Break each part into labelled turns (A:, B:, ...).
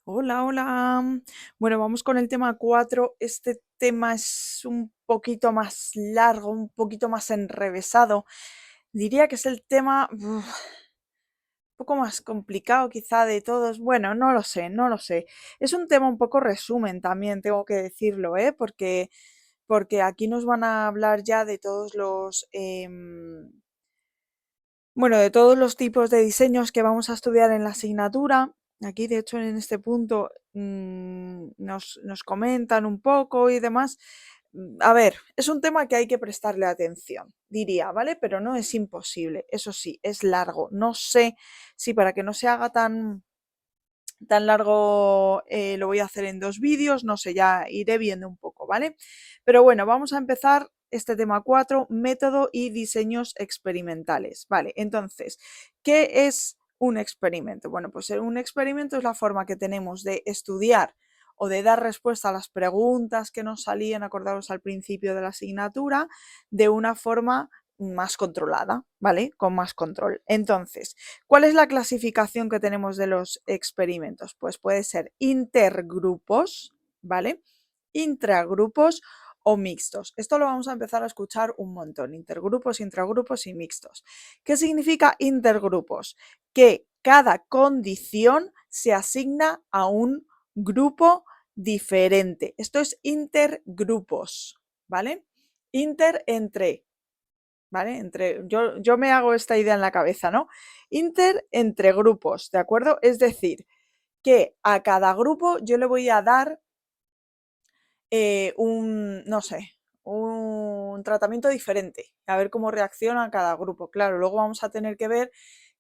A: Hola, hola. Bueno, vamos con el tema 4. Este tema es un poquito más largo, un poquito más enrevesado. Diría que es el tema un poco más complicado quizá de todos. Bueno, no lo sé, no lo sé. Es un tema un poco resumen también, tengo que decirlo, ¿eh? Porque aquí nos van a hablar ya de todos los, bueno, de todos los tipos de diseños que vamos a estudiar en la asignatura. Aquí, de hecho, en este punto nos comentan un poco y demás. A ver, es un tema que hay que prestarle atención, diría, ¿vale? Pero no es imposible. Eso sí, es largo. No sé si para que no se haga tan largo lo voy a hacer en 2 vídeos, no sé, ya iré viendo un poco, ¿vale? Pero bueno, vamos a empezar este tema 4, método y diseños experimentales, ¿vale? Entonces, ¿qué es un experimento? Bueno, pues un experimento es la forma que tenemos de estudiar o de dar respuesta a las preguntas que nos salían, acordados al principio de la asignatura, de una forma más controlada, ¿vale? Con más control. Entonces, ¿cuál es la clasificación que tenemos de los experimentos? Pues puede ser intergrupos, ¿vale? Intragrupos o mixtos. Esto lo vamos a empezar a escuchar un montón. Intergrupos, intragrupos y mixtos. ¿Qué significa intergrupos? Que cada condición se asigna a un grupo diferente. Esto es intergrupos, ¿vale? Inter entre, ¿vale? Yo me hago esta idea en la cabeza, ¿no? Inter entre grupos, ¿de acuerdo? Es decir, que a cada grupo yo le voy a dar no sé, un tratamiento diferente, a ver cómo reacciona cada grupo. Claro, luego vamos a tener que ver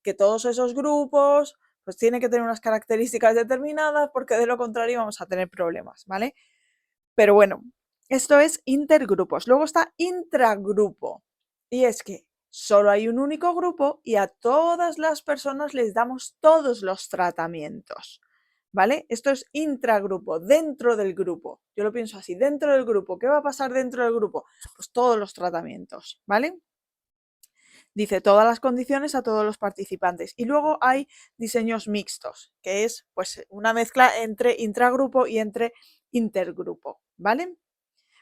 A: que todos esos grupos pues tienen que tener unas características determinadas porque de lo contrario vamos a tener problemas, ¿vale? Pero bueno, esto es intergrupos. Luego está intragrupo. Y es que solo hay un único grupo y a todas las personas les damos todos los tratamientos. ¿Vale? Esto es intragrupo, dentro del grupo. Yo lo pienso así, dentro del grupo. ¿Qué va a pasar dentro del grupo? Pues todos los tratamientos, ¿vale? Dice todas las condiciones a todos los participantes. Y luego hay diseños mixtos, que es pues una mezcla entre intragrupo y entre intergrupo, ¿vale?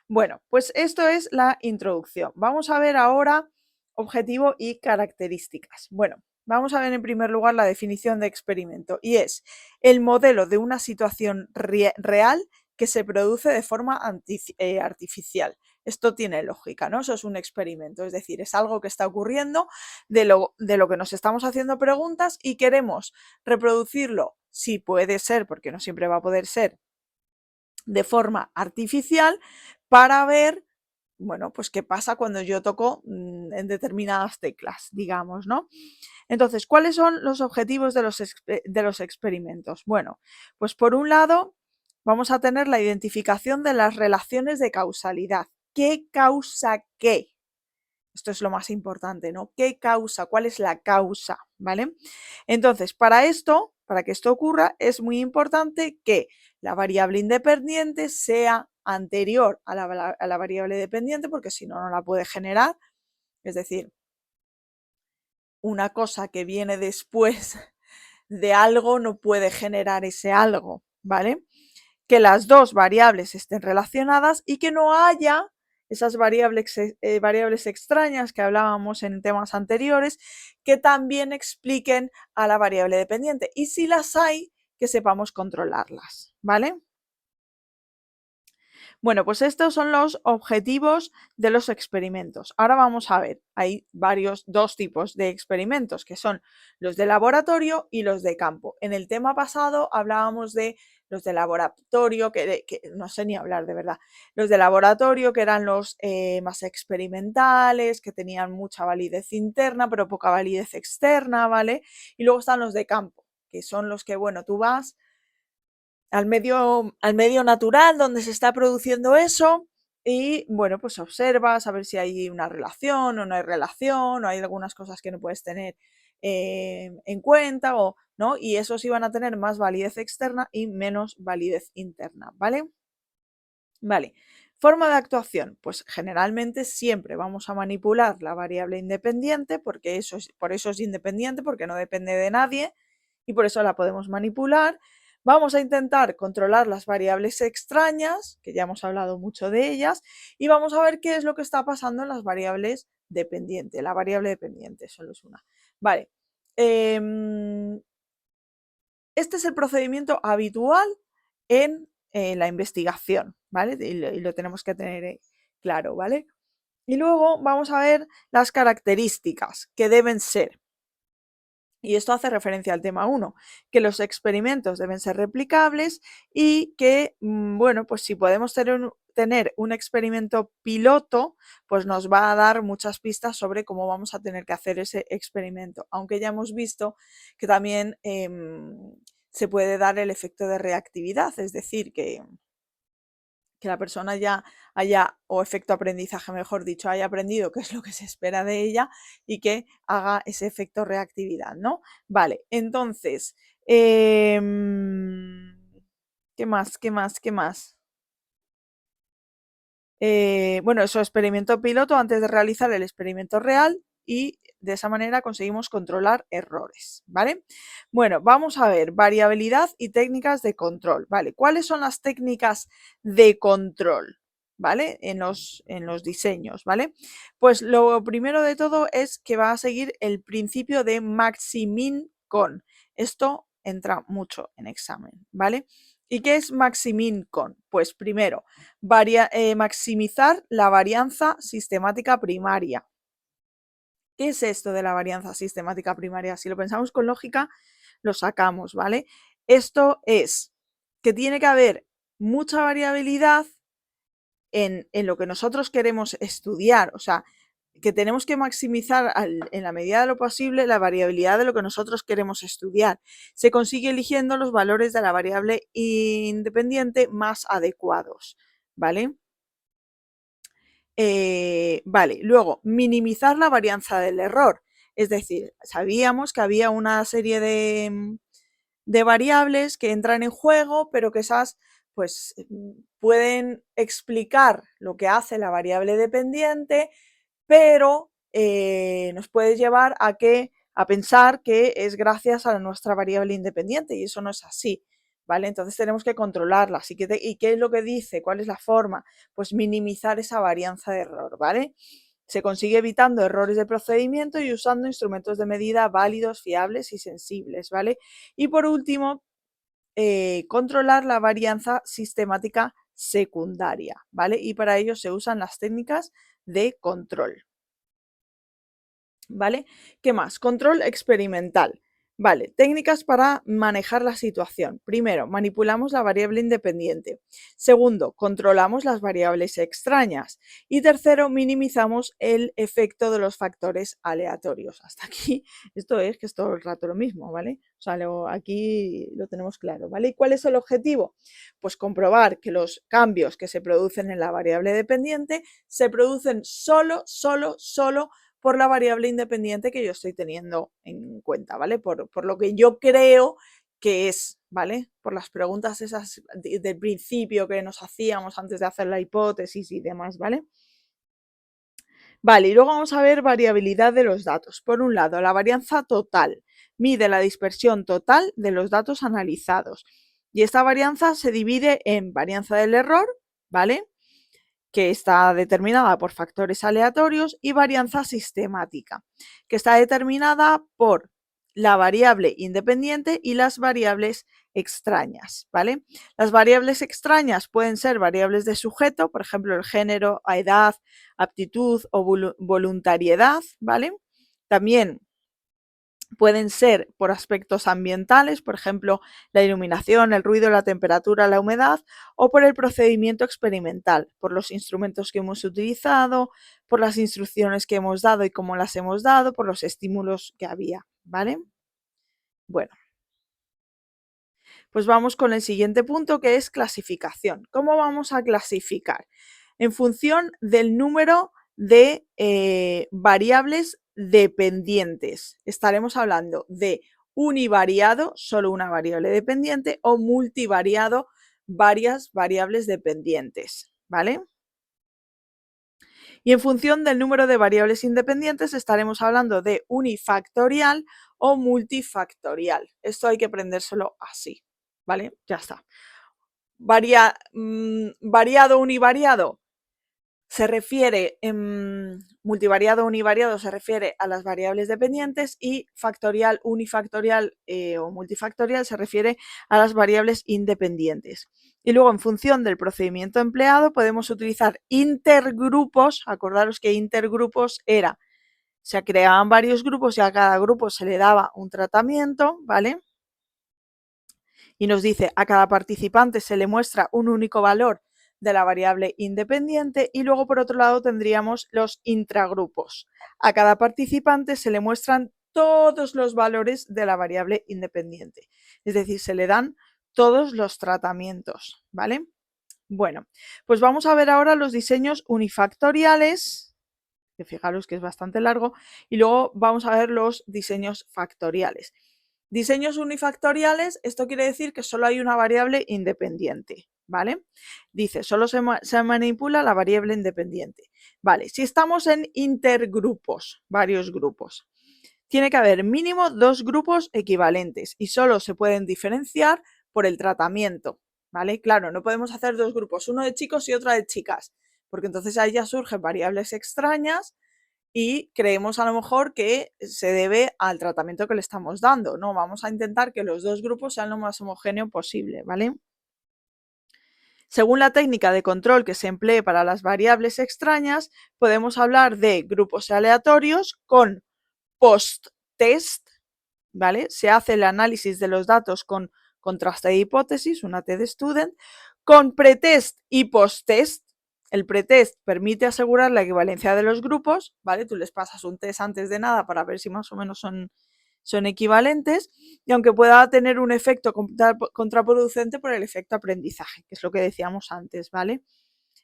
A: Bueno, pues esto es la introducción. Vamos a ver ahora objetivo y características. Bueno, vamos a ver en primer lugar la definición de experimento y es el modelo de una situación real que se produce de forma artificial. Esto tiene lógica, ¿no? Eso es un experimento, es decir, es algo que está ocurriendo de lo que nos estamos haciendo preguntas y queremos reproducirlo, si puede ser, porque no siempre va a poder ser, de forma artificial para ver, bueno, pues qué pasa cuando yo toco en determinadas teclas, digamos, ¿no? Entonces, ¿cuáles son los objetivos de los experimentos? Bueno, pues por un lado vamos a tener la identificación de las relaciones de causalidad. ¿Qué causa qué? Esto es lo más importante, ¿no? ¿Qué causa? ¿Cuál es la causa? ¿Vale? Entonces, para que esto ocurra, es muy importante que la variable independiente sea anterior a la variable dependiente, porque si no, no la puede generar. Es decir, una cosa que viene después de algo no puede generar ese algo, ¿vale? Que las dos variables estén relacionadas y que no haya esas variables extrañas que hablábamos en temas anteriores que también expliquen a la variable dependiente. Y si las hay, que sepamos controlarlas, ¿vale? Bueno, pues estos son los objetivos de los experimentos. Ahora vamos a ver, hay dos tipos de experimentos, que son los de laboratorio y los de campo. En el tema pasado hablábamos de los de laboratorio, que no sé ni hablar de verdad, los de laboratorio que eran los más experimentales, que tenían mucha validez interna, pero poca validez externa, ¿vale? Y luego están los de campo, que son los que, bueno, tú vas al medio natural donde se está produciendo eso y bueno, pues observas a ver si hay una relación o no hay relación o hay algunas cosas que no puedes tener en cuenta o no, y esos iban a tener más validez externa y menos validez interna, ¿vale? Vale. Forma de actuación, pues generalmente siempre vamos a manipular la variable independiente porque por eso es independiente, porque no depende de nadie y por eso la podemos manipular. Vamos a intentar controlar las variables extrañas, que ya hemos hablado mucho de ellas, y vamos a ver qué es lo que está pasando en las variables dependientes. La variable dependiente solo es una. Vale. Este es el procedimiento habitual en la investigación, ¿vale? Y lo tenemos que tener claro, ¿vale? Y luego vamos a ver las características que deben ser. Y esto hace referencia al tema 1, que los experimentos deben ser replicables y que, bueno, pues si podemos tener un experimento piloto, pues nos va a dar muchas pistas sobre cómo vamos a tener que hacer ese experimento. Aunque ya hemos visto que también se puede dar el efecto de reactividad, es decir, que la persona ya haya, o efecto aprendizaje, mejor dicho, haya aprendido qué es lo que se espera de ella y que haga ese efecto reactividad, ¿no? Vale, entonces, ¿qué más? ¿Qué más? ¿Qué más? Bueno, eso, experimento piloto antes de realizar el experimento real y de esa manera conseguimos controlar errores, ¿vale? Bueno, vamos a ver variabilidad y técnicas de control, ¿vale? ¿Cuáles son las técnicas de control? ¿Vale? En los diseños, ¿vale? Pues lo primero de todo es que va a seguir el principio de maximin con. Esto entra mucho en examen, ¿vale? ¿Y qué es maximin con? Pues primero, maximizar la varianza sistemática primaria. ¿Qué es esto de la varianza sistemática primaria? Si lo pensamos con lógica, lo sacamos, ¿vale? Esto es que tiene que haber mucha variabilidad en lo que nosotros queremos estudiar, o sea, que tenemos que maximizar en la medida de lo posible la variabilidad de lo que nosotros queremos estudiar. Se consigue eligiendo los valores de la variable independiente más adecuados, ¿vale? Vale, luego, minimizar la varianza del error. Es decir, sabíamos que había una serie de variables que entran en juego, pero que esas pues pueden explicar lo que hace la variable dependiente, pero nos puede llevar a pensar que es gracias a nuestra variable independiente y eso no es así. ¿Vale? Entonces tenemos que controlarla. ¿Y qué es lo que dice? ¿Cuál es la forma? Pues minimizar esa varianza de error, ¿vale? Se consigue evitando errores de procedimiento y usando instrumentos de medida válidos, fiables y sensibles, ¿vale? Y por último, controlar la varianza sistemática secundaria, ¿vale? Y para ello se usan las técnicas de control. ¿Vale? ¿Qué más? Control experimental. Vale, técnicas para manejar la situación. Primero, manipulamos la variable independiente. Segundo, controlamos las variables extrañas. Y tercero, minimizamos el efecto de los factores aleatorios. Hasta aquí, esto es que es todo el rato lo mismo, ¿vale? O sea, aquí lo tenemos claro, ¿vale? ¿Y cuál es el objetivo? Pues comprobar que los cambios que se producen en la variable dependiente se producen solo por la variable independiente que yo estoy teniendo en cuenta, ¿vale? Por lo que yo creo que es, ¿vale? Por las preguntas esas del principio que nos hacíamos antes de hacer la hipótesis y demás, ¿vale? Vale, y luego vamos a ver variabilidad de los datos. Por un lado, la varianza total mide la dispersión total de los datos analizados. Y esta varianza se divide en varianza del error, ¿vale? Que está determinada por factores aleatorios, y varianza sistemática, que está determinada por la variable independiente y las variables extrañas, ¿vale? Las variables extrañas pueden ser variables de sujeto, por ejemplo, el género, edad, aptitud o voluntariedad, ¿vale? También pueden ser por aspectos ambientales, por ejemplo, la iluminación, el ruido, la temperatura, la humedad, o por el procedimiento experimental, por los instrumentos que hemos utilizado, por las instrucciones que hemos dado y cómo las hemos dado, por los estímulos que había, ¿vale? Bueno, pues vamos con el siguiente punto, que es clasificación. ¿Cómo vamos a clasificar? En función del número de variables dependientes. Estaremos hablando de univariado, solo una variable dependiente, o multivariado, varias variables dependientes, ¿vale? Y en función del número de variables independientes estaremos hablando de unifactorial o multifactorial. Esto hay que aprendérselo así. ¿vale? Ya está. Variado, univariado, se refiere, multivariado, univariado se refiere a las variables dependientes y factorial, unifactorial o multifactorial se refiere a las variables independientes. Y luego, en función del procedimiento empleado, podemos utilizar intergrupos. Acordaros que intergrupos era, se creaban varios grupos y a cada grupo se le daba un tratamiento, ¿vale? Y nos dice, a cada participante se le muestra un único valor de la variable independiente y luego por otro lado tendríamos los intragrupos. A cada participante se le muestran todos los valores de la variable independiente, es decir, se le dan todos los tratamientos, ¿vale? Bueno, pues vamos a ver ahora los diseños unifactoriales, que fijaros que es bastante largo, y luego vamos a ver los diseños factoriales. Diseños unifactoriales, esto quiere decir que solo hay una variable independiente, ¿vale? Dice, solo se manipula la variable independiente. Vale, si estamos en intergrupos, varios grupos, tiene que haber mínimo 2 grupos equivalentes y solo se pueden diferenciar por el tratamiento, ¿vale? Claro, no podemos hacer 2 grupos, uno de chicos y otro de chicas, porque entonces ahí ya surgen variables extrañas y creemos a lo mejor que se debe al tratamiento que le estamos dando. No, vamos a intentar que los 2 grupos sean lo más homogéneo posible, ¿vale? Según la técnica de control que se emplee para las variables extrañas, podemos hablar de grupos aleatorios con post-test, ¿vale? Se hace el análisis de los datos con contraste de hipótesis, una T de student, con pretest y post-test. El pretest permite asegurar la equivalencia de los grupos, ¿vale? Tú les pasas un test antes de nada para ver si más o menos son equivalentes, y aunque pueda tener un efecto contraproducente por el efecto aprendizaje, que es lo que decíamos antes, ¿vale?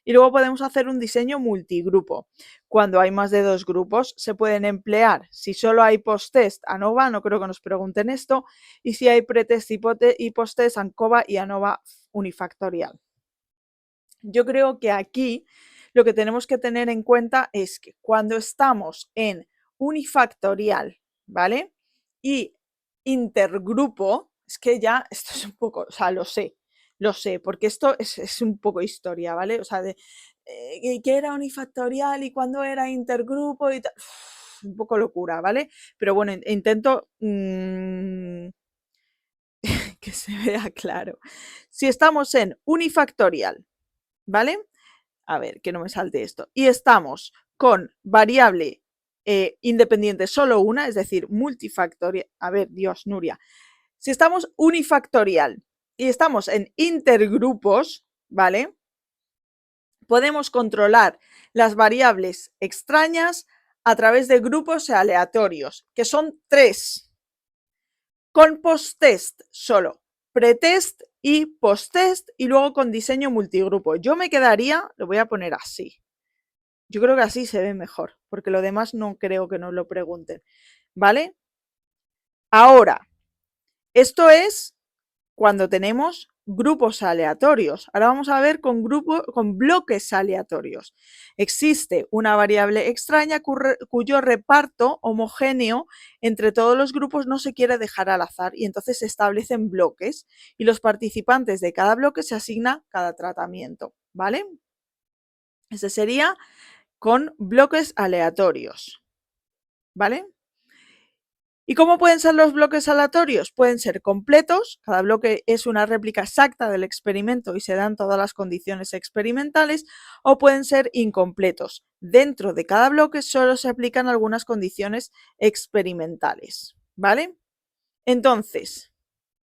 A: Y luego podemos hacer un diseño multigrupo. Cuando hay más de 2 grupos, se pueden emplear, si solo hay post-test, ANOVA, no creo que nos pregunten esto, y si hay pretest y post-test, ANCOVA y ANOVA unifactorial. Yo creo que aquí lo que tenemos que tener en cuenta es que cuando estamos en unifactorial, ¿vale? Y intergrupo, es que ya esto es un poco, o sea, lo sé, porque esto es un poco historia, ¿vale? O sea, de qué era unifactorial y cuándo era intergrupo y tal. Un poco locura, ¿vale? Pero bueno, intento que se vea claro. Si estamos en unifactorial, ¿vale? A ver, que no me salte esto. Y estamos con variable independiente solo una, es decir, multifactorial. A ver, Dios, Nuria. Si estamos unifactorial y estamos en intergrupos, ¿vale? Podemos controlar las variables extrañas a través de grupos aleatorios, que son 3. Con post-test solo, pretest y post-test y luego con diseño multigrupo. Yo me quedaría, lo voy a poner así. Yo creo que así se ve mejor, porque lo demás no creo que nos lo pregunten, ¿vale? Ahora, esto es cuando tenemos grupos aleatorios. Ahora vamos a ver con bloques aleatorios. Existe una variable extraña cuyo reparto homogéneo entre todos los grupos no se quiere dejar al azar y entonces se establecen bloques y los participantes de cada bloque se asigna cada tratamiento, ¿vale? Ese sería con bloques aleatorios, ¿vale? ¿Y cómo pueden ser los bloques aleatorios? Pueden ser completos, cada bloque es una réplica exacta del experimento y se dan todas las condiciones experimentales, o pueden ser incompletos. Dentro de cada bloque solo se aplican algunas condiciones experimentales, ¿vale? Entonces,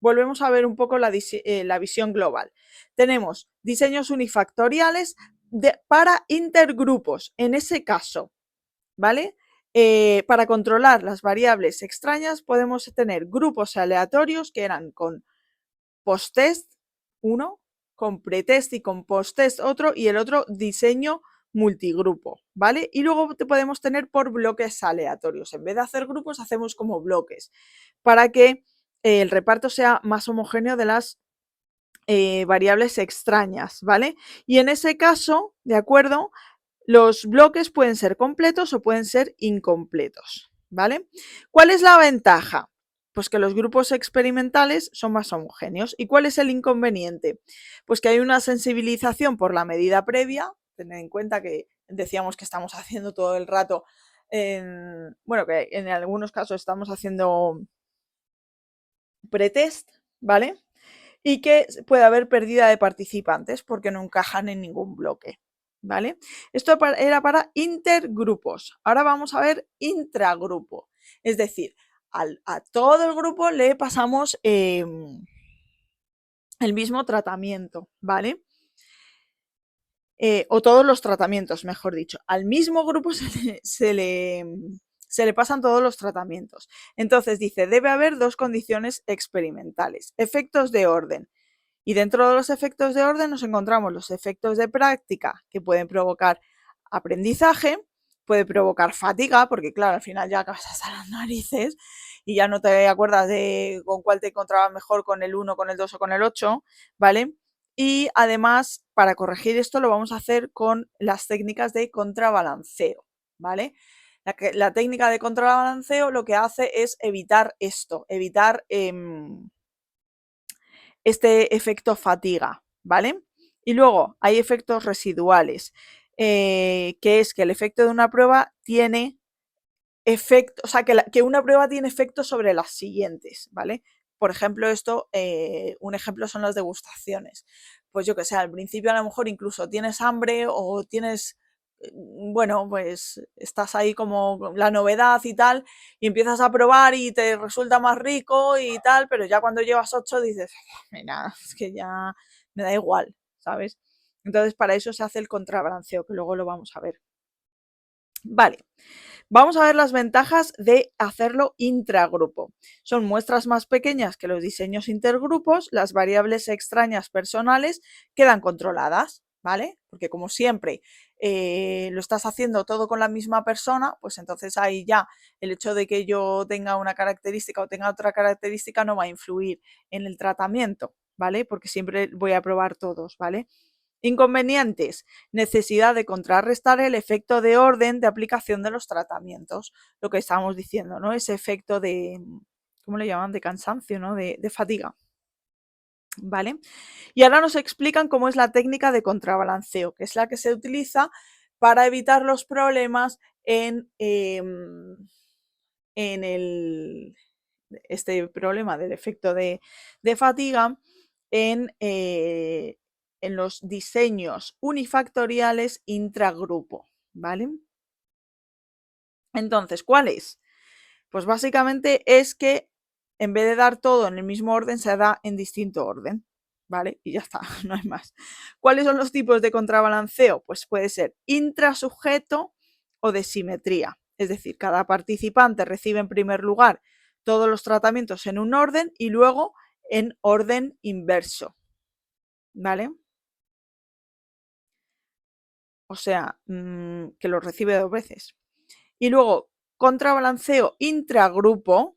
A: volvemos a ver un poco la visión global. Tenemos diseños unifactoriales para intergrupos. En ese caso, ¿vale? Para controlar las variables extrañas podemos tener grupos aleatorios que eran con post-test uno, con pretest y con post-test otro y el otro diseño multigrupo, ¿vale? Y luego podemos tener por bloques aleatorios. En vez de hacer grupos, hacemos como bloques para que el reparto sea más homogéneo de las variables extrañas, ¿vale? Y en ese caso, ¿de acuerdo? Los bloques pueden ser completos o pueden ser incompletos, ¿vale? ¿Cuál es la ventaja? Pues que los grupos experimentales son más homogéneos. ¿Y cuál es el inconveniente? Pues que hay una sensibilización por la medida previa. Tened en cuenta que decíamos que estamos haciendo todo el rato, bueno, que en algunos casos estamos haciendo pretest, ¿vale? Y que puede haber pérdida de participantes porque no encajan en ningún bloque, ¿vale? Esto era para intergrupos. Ahora vamos a ver intragrupo. Es decir, a todo el grupo le pasamos el mismo tratamiento, ¿vale? O todos los tratamientos, mejor dicho. Al mismo grupo se le pasan todos los tratamientos. Entonces dice, debe haber dos condiciones experimentales. Efectos de orden. Y dentro de los efectos de orden nos encontramos los efectos de práctica que pueden provocar aprendizaje, puede provocar fatiga, porque claro, al final ya acabas hasta las narices y ya no te acuerdas de con cuál te encontrabas mejor, con el 1, con el 2 o con el 8, ¿vale? Y además, para corregir esto lo vamos a hacer con las técnicas de contrabalanceo, ¿vale? La técnica de contrabalanceo lo que hace es evitar esto, evitar este efecto fatiga, ¿vale? Y luego hay efectos residuales, que es que el efecto de una prueba tiene efecto, o sea, que una prueba tiene efecto sobre las siguientes, ¿vale? Por ejemplo, esto, un ejemplo son las degustaciones. Pues yo que sé, al principio a lo mejor incluso tienes hambre o tienes, bueno, pues estás ahí como la novedad y tal, y empiezas a probar y te resulta más rico y tal, pero ya cuando llevas 8 dices, mira, es que ya me da igual, ¿sabes? Entonces para eso se hace el contrabalanceo, que luego lo vamos a ver. Vale. Vamos a ver las ventajas de hacerlo intragrupo. Son muestras más pequeñas que los diseños intergrupos, las variables extrañas personales quedan controladas, ¿vale? Porque como siempre lo estás haciendo todo con la misma persona, pues entonces ahí ya el hecho de que yo tenga una característica o tenga otra característica no va a influir en el tratamiento, ¿vale? Porque siempre voy a probar todos, ¿vale? Inconvenientes: necesidad de contrarrestar el efecto de orden de aplicación de los tratamientos. Lo que estábamos diciendo, ¿no? Ese efecto de, ¿cómo le llaman? De cansancio, ¿no? De fatiga. ¿Vale? Y ahora nos explican cómo es la técnica de contrabalanceo, que es la que se utiliza para evitar los problemas en este problema del efecto de fatiga en los diseños unifactoriales intragrupo, ¿vale? Entonces, ¿cuál es? Pues básicamente es que en vez de dar todo en el mismo orden, se da en distinto orden, ¿vale? Y ya está, no hay más. ¿Cuáles son los tipos de contrabalanceo? Pues puede ser intrasujeto o de simetría. Es decir, cada participante recibe en primer lugar todos los tratamientos en un orden y luego en orden inverso, ¿vale? O sea, que los recibe 2 veces. Y luego, contrabalanceo intragrupo,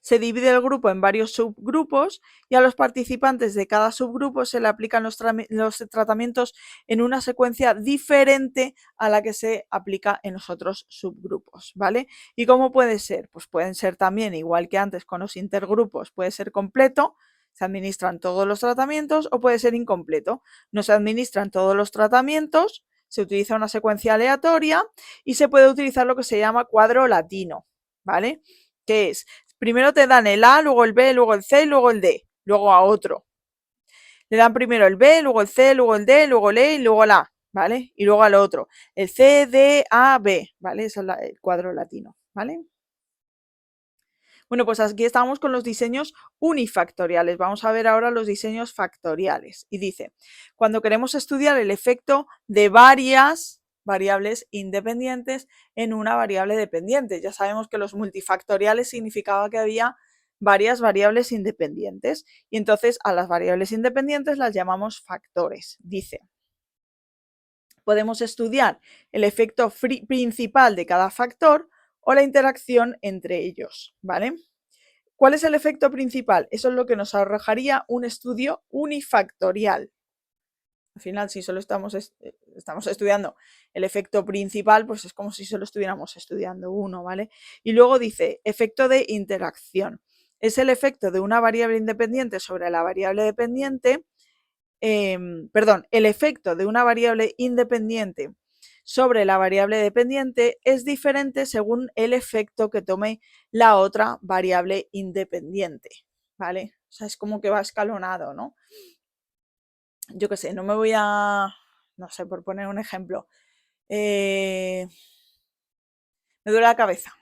A: se divide el grupo en varios subgrupos y a los participantes de cada subgrupo se le aplican los tratamientos en una secuencia diferente a la que se aplica en los otros subgrupos, ¿vale? ¿Y cómo puede ser? Pues pueden ser también, igual que antes con los intergrupos, puede ser completo, se administran todos los tratamientos, o puede ser incompleto, no se administran todos los tratamientos, se utiliza una secuencia aleatoria y se puede utilizar lo que se llama cuadro latino, ¿vale? Que es, primero te dan el A, luego el B, luego el C y luego el D, luego a otro. Le dan primero el B, luego el C, luego el D, luego el E y luego el A, ¿vale? Y luego al otro. El C, D, A, B, ¿vale? Ese es el cuadro latino, ¿vale? Bueno, pues aquí estamos con los diseños unifactoriales. Vamos a ver ahora los diseños factoriales. Y dice, cuando queremos estudiar el efecto de varias variables independientes en una variable dependiente. Ya sabemos que los multifactoriales significaba que había varias variables independientes y entonces a las variables independientes las llamamos factores. Dice, podemos estudiar el efecto principal de cada factor o la interacción entre ellos, ¿vale? ¿Cuál es el efecto principal? Eso es lo que nos arrojaría un estudio unifactorial. Al final, si solo estamos estamos estudiando el efecto principal, pues es como si solo estuviéramos estudiando uno, ¿vale? Y luego dice, efecto de interacción. Es el efecto de una variable independiente sobre la variable dependiente, el efecto de una variable independiente sobre la variable dependiente es diferente según el efecto que tome la otra variable independiente, ¿vale? O sea, es como que va escalonado, ¿no? Yo qué sé, no me voy a, no sé, por poner un ejemplo, me duele la cabeza,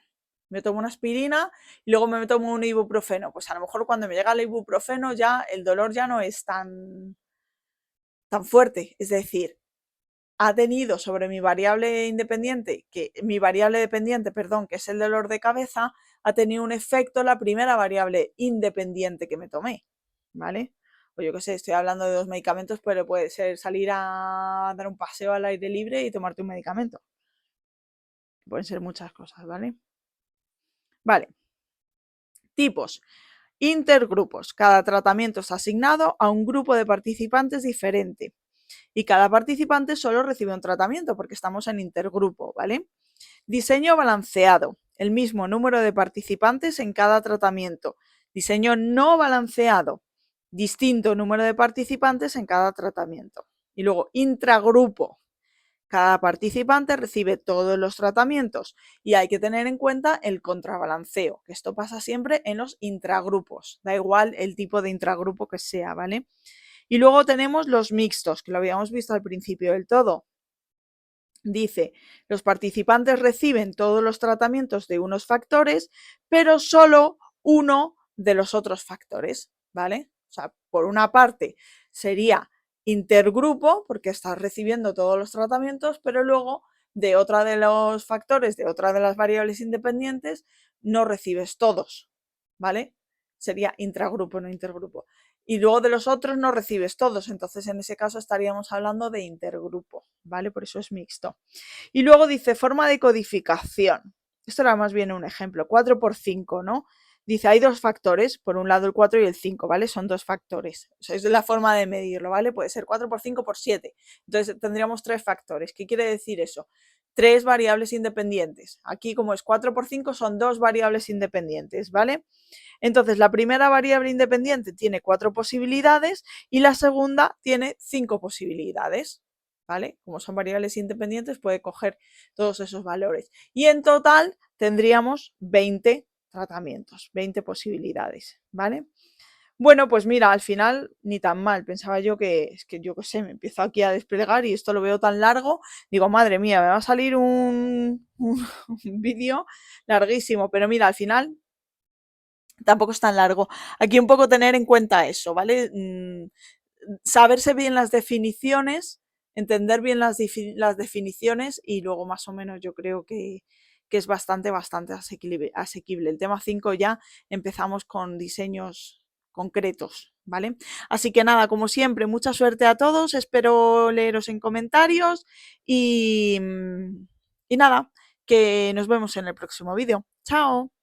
A: me tomo una aspirina y luego me tomo un ibuprofeno. Pues a lo mejor cuando me llega el ibuprofeno ya el dolor ya no es tan fuerte. Es decir, ha tenido sobre mi variable independiente, mi variable dependiente, perdón, que es el dolor de cabeza, ha tenido un efecto la primera variable independiente que me tomé, ¿vale? O yo qué sé, estoy hablando de dos medicamentos, pero puede ser salir a dar un paseo al aire libre y tomarte un medicamento. Pueden ser muchas cosas, ¿vale? Vale. Tipos. Intergrupos. Cada tratamiento es asignado a un grupo de participantes diferente y cada participante solo recibe un tratamiento porque estamos en intergrupo, ¿vale? Diseño balanceado. El mismo número de participantes en cada tratamiento. Diseño no balanceado. Distinto número de participantes en cada tratamiento. Y luego intragrupo. Cada participante recibe todos los tratamientos y hay que tener en cuenta el contrabalanceo, que esto pasa siempre en los intragrupos, da igual el tipo de intragrupo que sea, ¿vale? Y luego tenemos los mixtos, que lo habíamos visto al principio del todo. Dice, los participantes reciben todos los tratamientos de unos factores, pero solo uno de los otros factores, ¿vale? O sea, por una parte sería intergrupo, porque estás recibiendo todos los tratamientos, pero luego de otra de los factores, de otra de las variables independientes, no recibes todos, ¿vale? Sería intragrupo, no intergrupo. Y luego de los otros no recibes todos, entonces en ese caso estaríamos hablando de intergrupo, ¿vale? Por eso es mixto. Y luego dice forma de codificación. Esto era más bien un ejemplo, 4 por 5, ¿no? Dice, hay dos factores, por un lado el 4 y el 5, ¿vale? Son dos factores. O sea, es la forma de medirlo, ¿vale? Puede ser 4 por 5 por 7. Entonces tendríamos tres factores. ¿Qué quiere decir eso? Tres variables independientes. Aquí como es 4 por 5 son dos variables independientes, ¿vale? Entonces la primera variable independiente tiene 4 posibilidades y la segunda tiene 5 posibilidades, ¿vale? Como son variables independientes puede coger todos esos valores. Y en total tendríamos 20 tratamientos, 20 posibilidades, ¿vale? Bueno, pues mira, al final ni tan mal. Pensaba yo que, es que yo qué sé, me empiezo aquí a desplegar y esto lo veo tan largo. Digo, madre mía, me va a salir un vídeo larguísimo. Pero mira, al final tampoco es tan largo. Aquí un poco tener en cuenta eso, ¿vale? Saberse bien las definiciones, entender bien las definiciones y luego más o menos yo creo que es bastante asequible. El tema 5 ya empezamos con diseños concretos, ¿vale? Así que nada, como siempre, mucha suerte a todos, espero leeros en comentarios y nada, que nos vemos en el próximo vídeo. ¡Chao!